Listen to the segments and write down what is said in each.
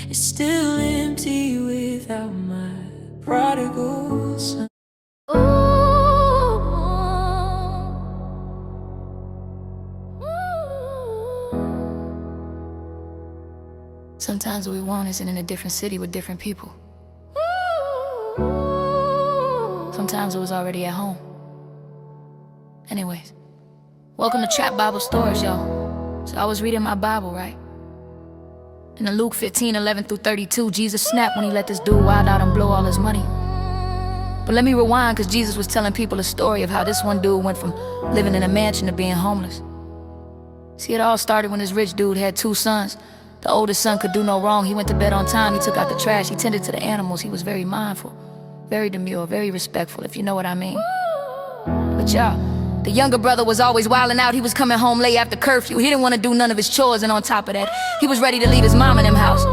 is still empty without my prodigal son. Sometimes what we want isn't in a different city with different people. Sometimes it was already at home. Anyways, welcome to Trap Bible Stories, y'all. So I was reading my Bible, right? And in Luke 15:11-32, Jesus snapped when he let this dude wild out and blow all his money. But let me rewind, because Jesus was telling people a story of how this one dude went from living in a mansion to being homeless. See, it all started when this rich dude had 2 sons. The oldest son could do no wrong. He went to bed on time, he took out the trash, he tended to the animals. He was very mindful, very demure, very respectful, if you know what I mean. But y'all, the younger brother was always wilding out. He was coming home late after curfew. He didn't want to do none of his chores, and on top of that, he was ready to leave his mom in them house.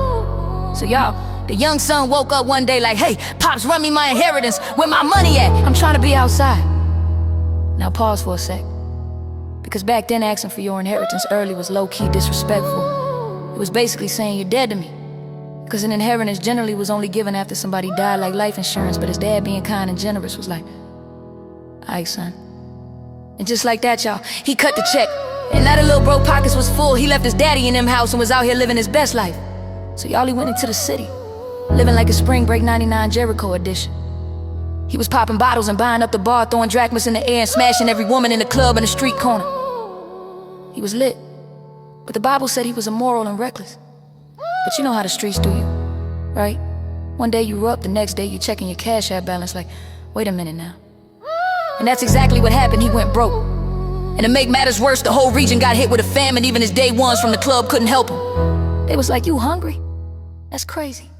So y'all, the young son woke up one day like, "Hey, Pops, run me my inheritance. Where my money at? I'm trying to be outside." Now pause for a sec. Because back then, asking for your inheritance early was low-key disrespectful. It was basically saying you're dead to me. Because an inheritance generally was only given after somebody died, like life insurance. But his dad, being kind and generous, was like, "Alright, son." And just like that, y'all, he cut the check. And now the little bro pockets was full. He left his daddy in them house and was out here living his best life. So y'all, he went into the city, living like a Spring Break '99 Jericho edition. He was popping bottles and buying up the bar, throwing drachmas in the air and smashing every woman in the club and the street corner. He was lit. But the Bible said he was immoral and reckless. But you know how the streets do you, right? One day you up, the next day you checking your cash app balance like, wait a minute now. And that's exactly what happened. He went broke. And to make matters worse, the whole region got hit with a famine. Even his day ones from the club couldn't help him. They was like, "You hungry? That's crazy."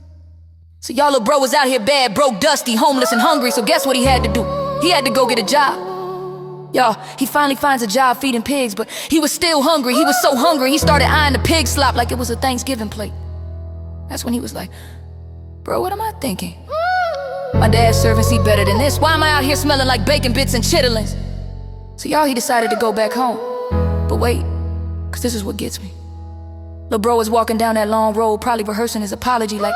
So y'all little bro was out here bad, broke, dusty, homeless and hungry. So guess what he had to do? He had to go get a job. Y'all, he finally finds a job feeding pigs, but he was still hungry. He was so hungry, he started eyeing the pig slop like it was a Thanksgiving plate. That's when he was like, "Bro, what am I thinking? My dad's servants eat better than this. Why am I out here smelling like bacon bits and chitterlings?" So y'all, he decided to go back home. But wait, because this is what gets me. Lil' bro was walking down that long road, probably rehearsing his apology like,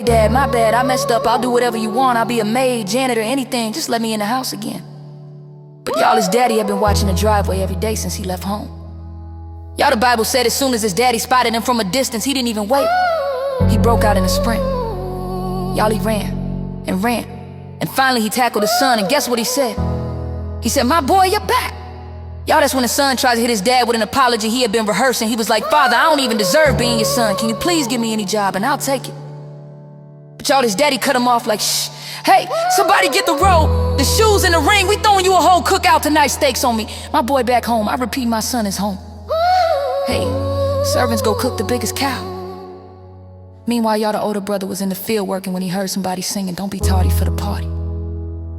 "Dad, my bad, I messed up. I'll do whatever you want. I'll be a maid, janitor, anything. Just let me in the house again." But y'all, his daddy had been watching the driveway every day since he left home. Y'all, the Bible said as soon as his daddy spotted him from a distance, he didn't even wait. He broke out in a sprint. Y'all, he ran and ran. And finally he tackled his son, and guess what he said? He said, "My boy, you're back." Y'all, that's when the son tried to hit his dad with an apology he had been rehearsing. He was like, "Father, I don't even deserve being your son. Can you please give me any job and I'll take it?" But y'all, his daddy cut him off like, "Shh, hey, somebody get the robe, the shoes and the ring. We throwing you a whole cookout tonight, steaks on me. My boy back home. I repeat, my son is home. Hey, servants go cook the biggest cow." Meanwhile, y'all, the older brother was in the field working when he heard somebody singing, "Don't be tardy for the party."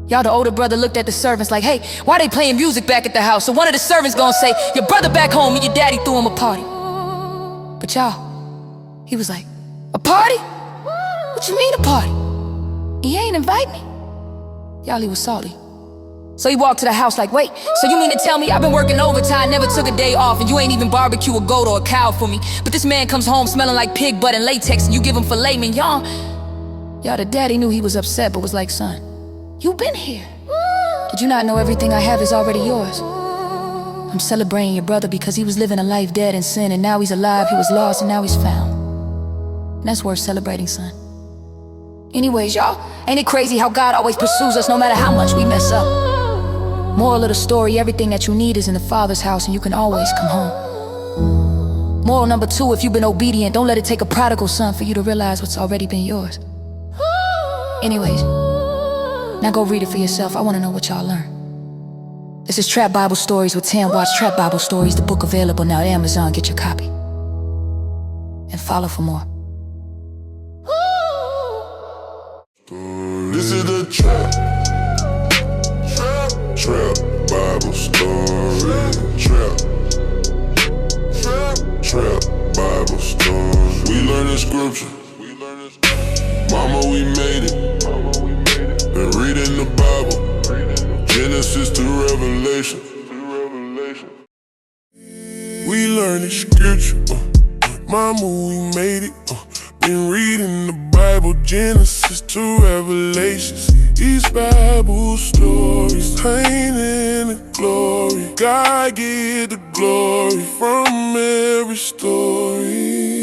Y'all, the older brother looked at the servants like, "Hey, why they playing music back at the house?" So one of the servants gonna say, "Your brother back home and your daddy threw him a party." But y'all, he was like, "A party? What you mean a party? He ain't invite me." Y'all, he was salty. So he walked to the house like, "Wait, so you mean to tell me I've been working overtime, never took a day off, and you ain't even barbecue a goat or a cow for me? But this man comes home smelling like pig butt and latex, and you give him filet mignon?" Y'all, the daddy knew he was upset, but was like, "Son, you've been here. Did you not know everything I have is already yours? I'm celebrating your brother because he was living a life dead in sin, and now he's alive. He was lost, and now he's found. And that's worth celebrating, son." Anyways, y'all, ain't it crazy how God always pursues us no matter how much we mess up? Moral of the story, everything that you need is in the Father's house, and you can always come home. Moral number 2, if you've been obedient, don't let it take a prodigal son for you to realize what's already been yours. Anyways, now go read it for yourself. I want to know what y'all learned. This is Trap Bible Stories with Tam. Watch Trap Bible Stories, the book available now at Amazon. Get your copy. And follow for more. This is the Trap Bible Story. Trap Bible Story. We learning scripture. Mama, we made it. Been reading the Bible, Genesis to Revelation. We learning scripture. Mama, we made it. Been reading the Bible, Genesis to Revelations. These Bible stories painting the glory. God get the glory from every story.